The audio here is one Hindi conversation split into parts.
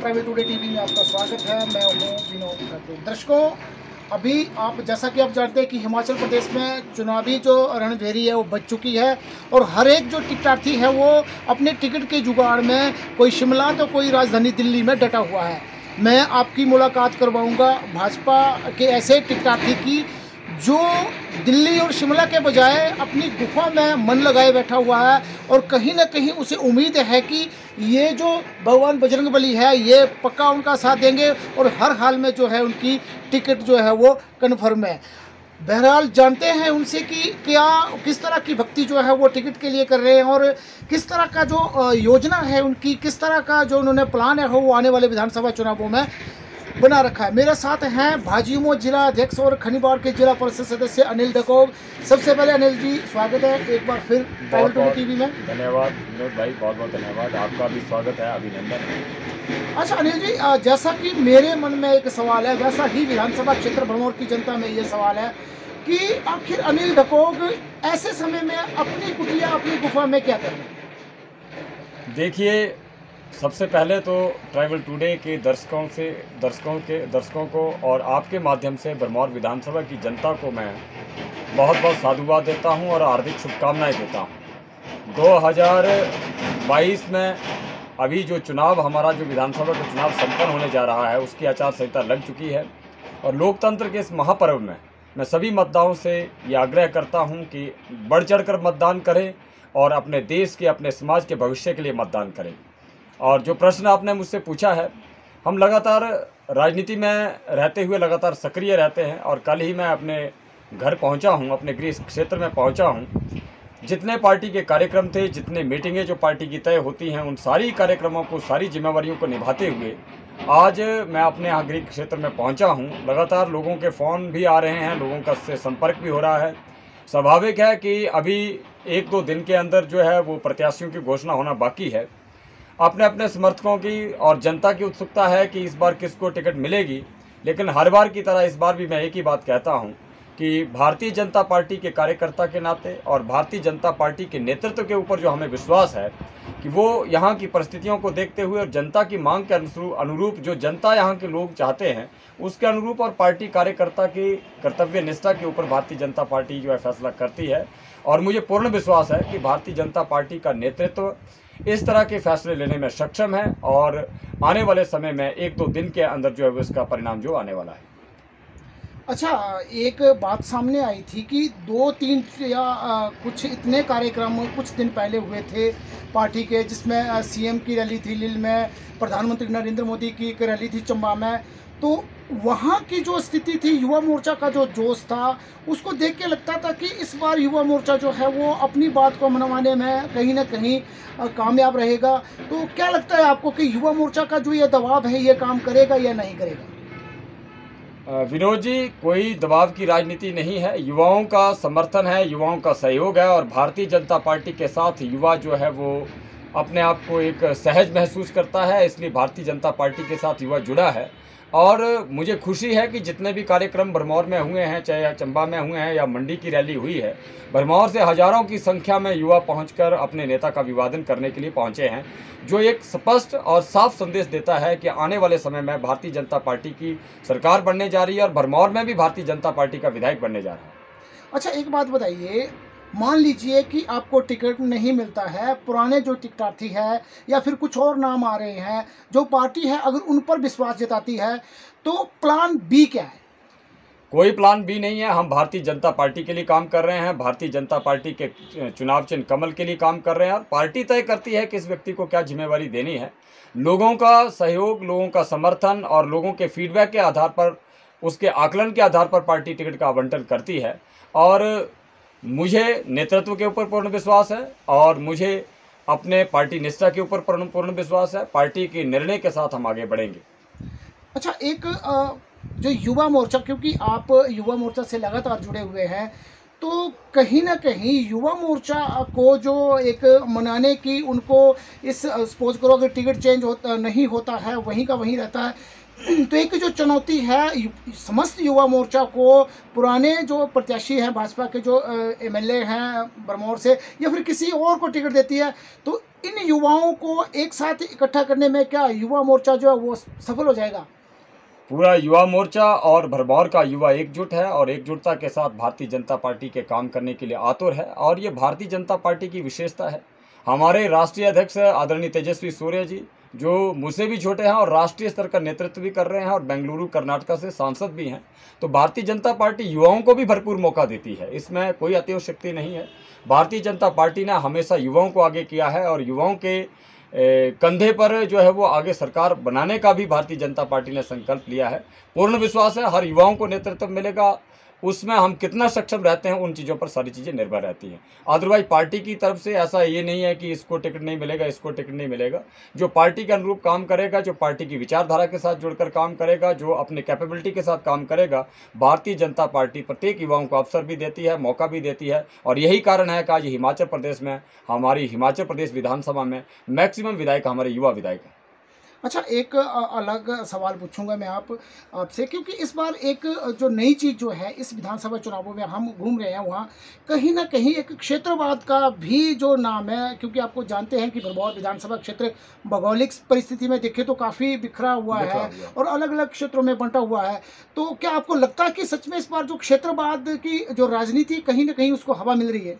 ट्रैवल टुडे टीवी में आपका स्वागत है। मैं हूं विनोद ठाकुर। दर्शकों, अभी आप जैसा कि आप जानते हैं कि हिमाचल प्रदेश में चुनावी जो रणभेरी है वो बच चुकी है और हर एक जो टिकटार्थी है वो अपने टिकट के जुगाड़ में कोई शिमला तो कोई राजधानी दिल्ली में डटा हुआ है। मैं आपकी मुलाकात करवाऊंगा भाजपा के ऐसे टिकटार्थी की जो दिल्ली और शिमला के बजाय अपनी गुफा में मन लगाए बैठा हुआ है और कहीं ना कहीं उसे उम्मीद है कि ये जो भगवान बजरंगबली है ये पक्का उनका साथ देंगे और हर हाल में जो है उनकी टिकट जो है वो कन्फर्म है। बहरहाल जानते हैं उनसे कि किस तरह की भक्ति जो है वो टिकट के लिए कर रहे हैं और किस तरह का जो योजना है उनकी, किस तरह का जो उन्होंने प्लान है वो आने वाले विधानसभा चुनावों में बना रखा है। मेरे साथ हैं भाजयुमो जिला अध्यक्ष और खनिवाड़ के जिला परिषद सदस्य अनिल डकोग। सबसे पहले अनिल जी स्वागत है एक बार फिर ट्रैवल टुडे टीवी में। धन्यवाद विनोद भाई, बहुत बहुत धन्यवाद। आपका भी स्वागत है, अभिनंदन है। अच्छा अनिल जी, जैसा कि मेरे मन में एक सवाल है वैसा ही विधानसभा क्षेत्र भरमौर की जनता में ये सवाल है कि आखिर अनिल डकोग ऐसे समय में अपनी कुटिया अपनी गुफा में क्या कर रहे हैं? देखिए, सबसे पहले तो ट्रैवल टुडे के दर्शकों को और आपके माध्यम से भरमौर विधानसभा की जनता को मैं बहुत बहुत साधुवाद देता हूं और हार्दिक शुभकामनाएं देता हूं। 2022 में अभी जो चुनाव हमारा जो विधानसभा का चुनाव संपन्न होने जा रहा है उसकी आचार संहिता लग चुकी है और लोकतंत्र के इस महापर्व में मैं सभी मतदाताओं से ये आग्रह करता हूं कि बढ़ चढ़कर मतदान करें और अपने देश के, अपने समाज के भविष्य के लिए मतदान करें। और जो प्रश्न आपने मुझसे पूछा है, हम लगातार राजनीति में रहते हुए लगातार सक्रिय रहते हैं और कल ही मैं अपने घर पहुंचा हूं, अपने गृह क्षेत्र में पहुंचा हूं। जितने पार्टी के कार्यक्रम थे, जितने मीटिंगें जो पार्टी की तय होती हैं, उन सारी कार्यक्रमों को, सारी जिम्मेवारियों को निभाते हुए आज मैं अपने यहाँ गृह क्षेत्र में पहुँचा हूँ। लगातार लोगों के फ़ोन भी आ रहे हैं, लोगों का से संपर्क भी हो रहा है। स्वाभाविक है कि अभी 1-2 दिन के अंदर जो है वो प्रत्याशियों की घोषणा होना बाकी है। अपने अपने समर्थकों की और जनता की उत्सुकता है कि इस बार किसको टिकट मिलेगी, लेकिन हर बार की तरह इस बार भी मैं एक ही बात कहता हूं कि भारतीय जनता पार्टी के कार्यकर्ता के नाते और भारतीय जनता पार्टी के नेतृत्व के ऊपर जो हमें विश्वास है कि वो यहाँ की परिस्थितियों को देखते हुए और जनता की मांग के अनुरूप जो जनता यहाँ के लोग चाहते हैं उसके अनुरूप और पार्टी कार्यकर्ता की कर्तव्य निष्ठा के ऊपर भारतीय जनता पार्टी जो है फैसला करती है। और मुझे पूर्ण विश्वास है कि भारतीय जनता पार्टी का नेतृत्व इस तरह के फैसले लेने में सक्षम है और आने वाले समय में 1-2 दिन के अंदर जो है उसका परिणाम जो आने वाला है। अच्छा, एक बात सामने आई थी कि 2-3 या कुछ इतने कार्यक्रम कुछ दिन पहले हुए थे पार्टी के, जिसमें सीएम की रैली थी लील में, प्रधानमंत्री नरेंद्र मोदी की एक रैली थी चंबा में। तो वहाँ की जो स्थिति थी, युवा मोर्चा का जो जोश था, उसको देख के लगता था कि इस बार युवा मोर्चा जो है वो अपनी बात को मनवाने में कहीं ना कहीं कामयाब रहेगा। तो क्या लगता है आपको कि युवा मोर्चा का जो ये दबाव है ये काम करेगा या नहीं करेगा? विनोद जी, कोई दबाव की राजनीति नहीं है। युवाओं का समर्थन है, युवाओं का सहयोग है और भारतीय जनता पार्टी के साथ युवा जो है वो अपने आप को एक सहज महसूस करता है, इसलिए भारतीय जनता पार्टी के साथ युवा जुड़ा है। और मुझे खुशी है कि जितने भी कार्यक्रम भरमौर में हुए हैं, चाहे चंबा में हुए हैं या मंडी की रैली हुई है, भरमौर से हज़ारों की संख्या में युवा पहुंचकर अपने नेता का अभिवादन करने के लिए पहुंचे हैं, जो एक स्पष्ट और साफ संदेश देता है कि आने वाले समय में भारतीय जनता पार्टी की सरकार बनने जा रही है और भरमौर में भी भारतीय जनता पार्टी का विधायक बनने जा रहा है। अच्छा, एक बात बताइए, मान लीजिए कि आपको टिकट नहीं मिलता है, पुराने जो टिकटार्थी है या फिर कुछ और नाम आ रहे हैं जो पार्टी है, अगर उन पर विश्वास जताती है तो प्लान बी क्या है? कोई प्लान बी नहीं है। हम भारतीय जनता पार्टी के लिए काम कर रहे हैं, भारतीय जनता पार्टी के चुनाव चिन्ह कमल के लिए काम कर रहे हैं और पार्टी तय करती है कि इस व्यक्ति को क्या जिम्मेवारी देनी है। लोगों का सहयोग, लोगों का समर्थन और लोगों के फीडबैक के आधार पर, उसके आकलन के आधार पर पार्टी टिकट का आवंटन करती है। और मुझे नेतृत्व के ऊपर पूर्ण विश्वास है और मुझे अपने पार्टी निष्ठा के ऊपर पूर्ण विश्वास है। पार्टी के निर्णय के साथ हम आगे बढ़ेंगे। अच्छा, एक जो युवा मोर्चा, क्योंकि आप युवा मोर्चा से लगातार जुड़े हुए हैं, तो कहीं न कहीं युवा मोर्चा को जो एक मनाने की उनको इस सपोज़ करो अगर टिकट चेंज होता नहीं होता है, वहीं का वहीं रहता है। तो एक जो चुनौती है समस्त युवा मोर्चा को पुराने जो प्रत्याशी हैं भाजपा के जो एमएलए हैं भरमौर से या फिर किसी और को टिकट देती है, तो इन युवाओं को एक साथ इकट्ठा करने में क्या युवा मोर्चा जो है वो सफल हो जाएगा? पूरा युवा मोर्चा और भरमौर का युवा एकजुट है और एकजुटता के साथ भारतीय जनता पार्टी के काम करने के लिए आतुर है और ये भारतीय जनता पार्टी की विशेषता है। हमारे राष्ट्रीय अध्यक्ष आदरणीय तेजस्वी सूर्य जी, जो मुझसे भी छोटे हैं और राष्ट्रीय स्तर का नेतृत्व भी कर रहे हैं और बेंगलुरु कर्नाटका से सांसद भी हैं, तो भारतीय जनता पार्टी युवाओं को भी भरपूर मौका देती है, इसमें कोई अतिशयोक्ति नहीं है। भारतीय जनता पार्टी ने हमेशा युवाओं को आगे किया है और युवाओं के कंधे पर जो है वो आगे सरकार बनाने का भी भारतीय जनता पार्टी ने संकल्प लिया है। पूर्ण विश्वास है हर युवाओं को नेतृत्व मिलेगा, उसमें हम कितना सक्षम रहते हैं उन चीज़ों पर सारी चीज़ें निर्भर रहती हैं। अदरवाइज पार्टी की तरफ से ऐसा ये नहीं है कि इसको टिकट नहीं मिलेगा, इसको टिकट नहीं मिलेगा। जो पार्टी के अनुरूप काम करेगा, जो पार्टी की विचारधारा के साथ जुड़कर काम करेगा, जो अपने कैपेबिलिटी के साथ काम करेगा, भारतीय जनता पार्टी प्रत्येक युवाओं को अवसर भी देती है, मौका भी देती है। और यही कारण है कि आज हिमाचल प्रदेश में, हमारी हिमाचल प्रदेश विधानसभा में मैक्सिमम विधायक हमारे युवा विधायक हैं। अच्छा, एक अलग सवाल पूछूंगा मैं आपसे, क्योंकि इस बार एक जो नई चीज़ जो है इस विधानसभा चुनावों में हम घूम रहे हैं, वहाँ कहीं ना कहीं एक क्षेत्रवाद का भी जो नाम है, क्योंकि आपको जानते हैं कि भरमौर विधानसभा क्षेत्र भौगोलिक परिस्थिति में देखे तो काफ़ी बिखरा हुआ है और अलग अलग क्षेत्रों में बंटा हुआ है। तो क्या आपको लगता है कि सच में इस बार जो क्षेत्रवाद की जो राजनीति कहीं ना कहीं उसको हवा मिल रही है?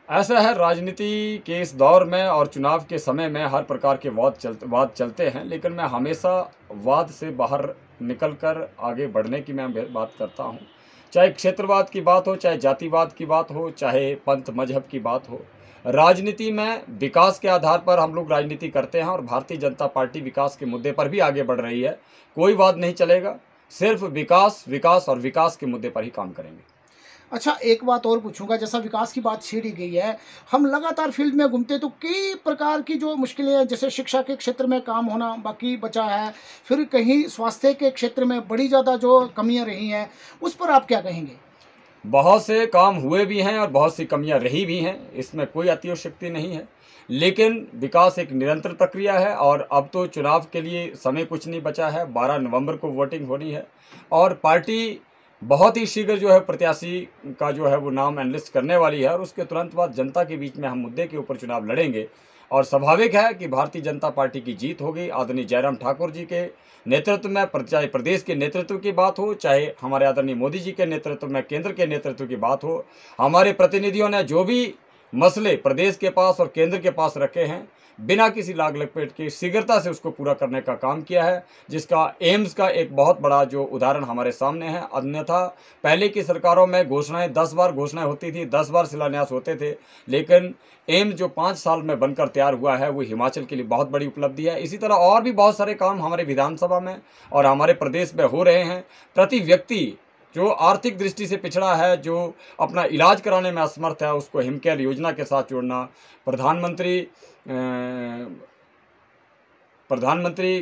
ऐसा है, राजनीति के इस दौर में और चुनाव के समय में हर प्रकार के वाद चलते हैं, लेकिन मैं हमेशा वाद से बाहर निकलकर आगे बढ़ने की मैं बात करता हूं। चाहे क्षेत्रवाद की बात हो, चाहे जातिवाद की बात हो, चाहे पंथ मजहब की बात हो, राजनीति में विकास के आधार पर हम लोग राजनीति करते हैं और भारतीय जनता पार्टी विकास के मुद्दे पर भी आगे बढ़ रही है। कोई वाद नहीं चलेगा, सिर्फ विकास विकास और विकास के मुद्दे पर ही काम करेंगे। अच्छा, एक बात और पूछूंगा, जैसा विकास की बात छेड़ी गई है, हम लगातार फील्ड में घूमते तो कई प्रकार की जो मुश्किलें हैं, जैसे शिक्षा के क्षेत्र में काम होना बाकी बचा है, फिर कहीं स्वास्थ्य के क्षेत्र में बड़ी ज़्यादा जो कमियां रही हैं, उस पर आप क्या कहेंगे? बहुत से काम हुए भी हैं और बहुत सी कमियां रही भी हैं, इसमें कोई अतिशयोक्ति नहीं है, लेकिन विकास एक निरंतर प्रक्रिया है और अब तो चुनाव के लिए समय कुछ नहीं बचा है। 12 नवंबर को वोटिंग होनी है और पार्टी बहुत ही शीघ्र जो है प्रत्याशी का जो है वो नाम एनलिस्ट करने वाली है और उसके तुरंत बाद जनता के बीच में हम मुद्दे के ऊपर चुनाव लड़ेंगे और स्वाभाविक है कि भारतीय जनता पार्टी की जीत होगी। आदरणीय जयराम ठाकुर जी के नेतृत्व में, चाहे प्रदेश के नेतृत्व की बात हो, चाहे हमारे आदरणीय मोदी जी के नेतृत्व में केंद्र के नेतृत्व की बात हो, हमारे प्रतिनिधियों ने जो भी मसले प्रदेश के पास और केंद्र के पास रखे हैं, बिना किसी लाग लपेट के शीघ्रता से उसको पूरा करने का काम किया है, जिसका एम्स का एक बहुत बड़ा जो उदाहरण हमारे सामने है। अन्यथा पहले की सरकारों में घोषणाएं 10 बार घोषणाएं होती थी, 10 बार शिलान्यास होते थे, लेकिन एम्स जो 5 साल में बनकर तैयार हुआ है वो हिमाचल के लिए बहुत बड़ी उपलब्धि है। इसी तरह और भी बहुत सारे काम हमारे विधानसभा में और हमारे प्रदेश में हो रहे हैं। प्रति व्यक्ति जो आर्थिक दृष्टि से पिछड़ा है, जो अपना इलाज कराने में असमर्थ है, उसको हिमकेयर योजना के साथ जोड़ना, प्रधानमंत्री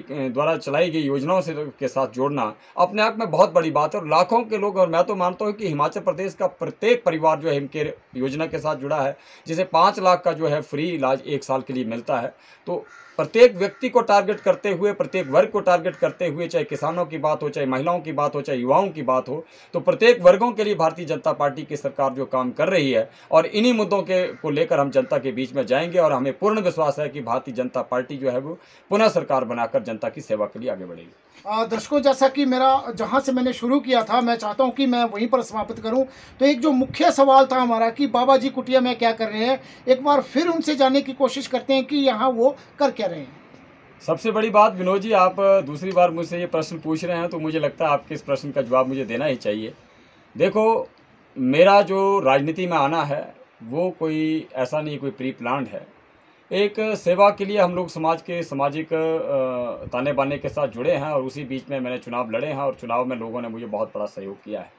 द्वारा चलाई गई योजनाओं से के साथ जोड़ना अपने आप में बहुत बड़ी बात है। और लाखों के लोग, और मैं तो मानता हूँ कि हिमाचल प्रदेश का प्रत्येक परिवार जो है हिमकेयर योजना के साथ जुड़ा है, जिसे 5 लाख का जो है फ्री इलाज 1 साल के लिए मिलता है। तो प्रत्येक व्यक्ति को टारगेट करते हुए, प्रत्येक वर्ग को टारगेट करते हुए, चाहे किसानों की बात हो, चाहे महिलाओं की बात हो, चाहे युवाओं की बात हो, तो प्रत्येक वर्गों के लिए भारतीय जनता पार्टी की सरकार जो काम कर रही है और इन्हीं मुद्दों को लेकर हम जनता के बीच में जाएंगे और हमें पूर्ण विश्वास है कि भारतीय जनता पार्टी जो है वो पुनः सरकार बनाकर जनता की सेवा के लिए आगे बढ़ेगी। दर्शकों, जैसा कि मेरा जहां से मैंने शुरू किया था, मैं चाहता हूं कि मैं वहीं पर समाप्त करूं। तो एक जो मुख्य सवाल था हमारा कि बाबा जी कुटिया में क्या कर रहे हैं, एक बार फिर उनसे जानने की कोशिश करते हैं कि यहाँ वो कर क्या रहे हैं। सबसे बड़ी बात विनोद जी, आप दूसरी बार मुझसे ये प्रश्न पूछ रहे हैं तो मुझे लगता है आपके इस प्रश्न का जवाब मुझे देना ही चाहिए। देखो, मेरा जो राजनीति में आना है वो कोई ऐसा नहीं, कोई प्री प्लान्ड है। एक सेवा के लिए हम लोग समाज के सामाजिक ताने बाने के साथ जुड़े हैं और उसी बीच में मैंने चुनाव लड़े हैं और चुनाव में लोगों ने मुझे बहुत बड़ा सहयोग किया है।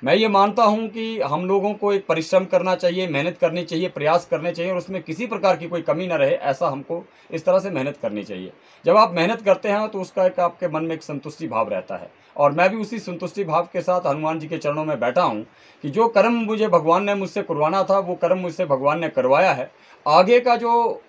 मैं ये मानता हूँ कि हम लोगों को एक परिश्रम करना चाहिए, मेहनत करनी चाहिए, प्रयास करने चाहिए और उसमें किसी प्रकार की कोई कमी ना रहे, ऐसा हमको इस तरह से मेहनत करनी चाहिए। जब आप मेहनत करते हैं तो उसका एक आपके मन में एक संतुष्टि भाव रहता है और मैं भी उसी संतुष्टि भाव के साथ हनुमान जी के चरणों में बैठा हूँ कि जो कर्म मुझे भगवान ने मुझसे करवाना था वो कर्म मुझसे भगवान ने करवाया है। आगे का जो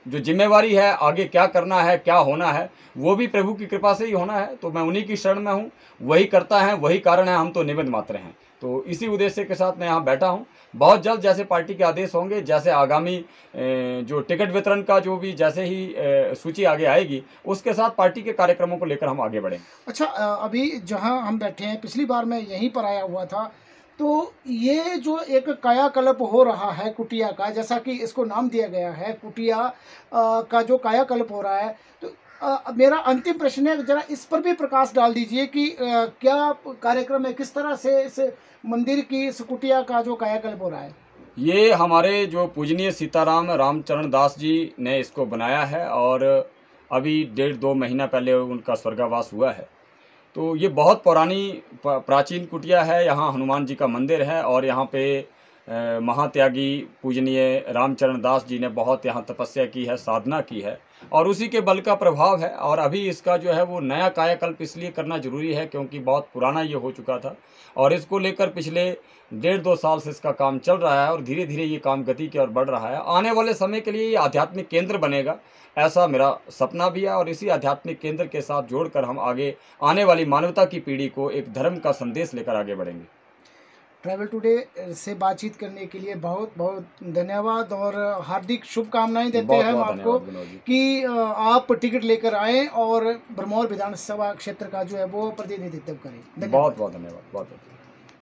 जिम्मेवारी है, आगे क्या करना है, क्या होना है, वो भी प्रभु की कृपा से ही होना है। तो मैं उन्हीं की शरण में हूँ, वही करता है, वही कारण है, हम तो निमित्त मात्र हैं। तो इसी उद्देश्य के साथ मैं यहाँ बैठा हूँ। बहुत जल्द जैसे पार्टी के आदेश होंगे, जैसे आगामी जो टिकट वितरण का जो भी जैसे ही सूची आगे आएगी, उसके साथ पार्टी के कार्यक्रमों को लेकर हम आगे बढ़ेंगे। अच्छा, अभी जहाँ हम बैठे हैं, पिछली बार मैं यहीं पर आया हुआ था, तो ये जो एक कायाकल्प हो रहा है कुटिया का, जैसा कि इसको नाम दिया गया है कुटिया का जो कायाकल्प हो रहा है, तो मेरा अंतिम प्रश्न है, जरा इस पर भी प्रकाश डाल दीजिए कि क्या कार्यक्रम है, किस तरह से इस मंदिर की, इस कुटिया का जो कायाकल्प हो रहा है। ये हमारे जो पूजनीय सीताराम रामचरण दास जी ने इसको बनाया है और अभी 1.5-2 महीना पहले उनका स्वर्गवास हुआ है। तो ये बहुत पुरानी प्राचीन कुटिया है। यहाँ हनुमान जी का मंदिर है और यहाँ पे महात्यागी पूजनीय रामचरण दास जी ने बहुत यहाँ तपस्या की है, साधना की है और उसी के बल का प्रभाव है। और अभी इसका जो है वो नया कायाकल्प इसलिए करना जरूरी है क्योंकि बहुत पुराना ये हो चुका था और इसको लेकर पिछले 1.5-2 साल से इसका काम चल रहा है और धीरे धीरे ये काम गति की ओर बढ़ रहा है। आने वाले समय के लिए ये आध्यात्मिक केंद्र बनेगा, ऐसा मेरा सपना भी है और इसी आध्यात्मिक केंद्र के साथ जोड़कर हम आगे आने वाली मानवता की पीढ़ी को एक धर्म का संदेश लेकर आगे बढ़ेंगे। ट्रैवल टुडे से बातचीत करने के लिए बहुत बहुत धन्यवाद और हार्दिक शुभकामनाएं देते हैं हम आपको कि आप टिकट लेकर आएं और भरमौर विधानसभा क्षेत्र का जो है वो प्रतिनिधित्व करें। बहुत बहुत धन्यवाद। बहुत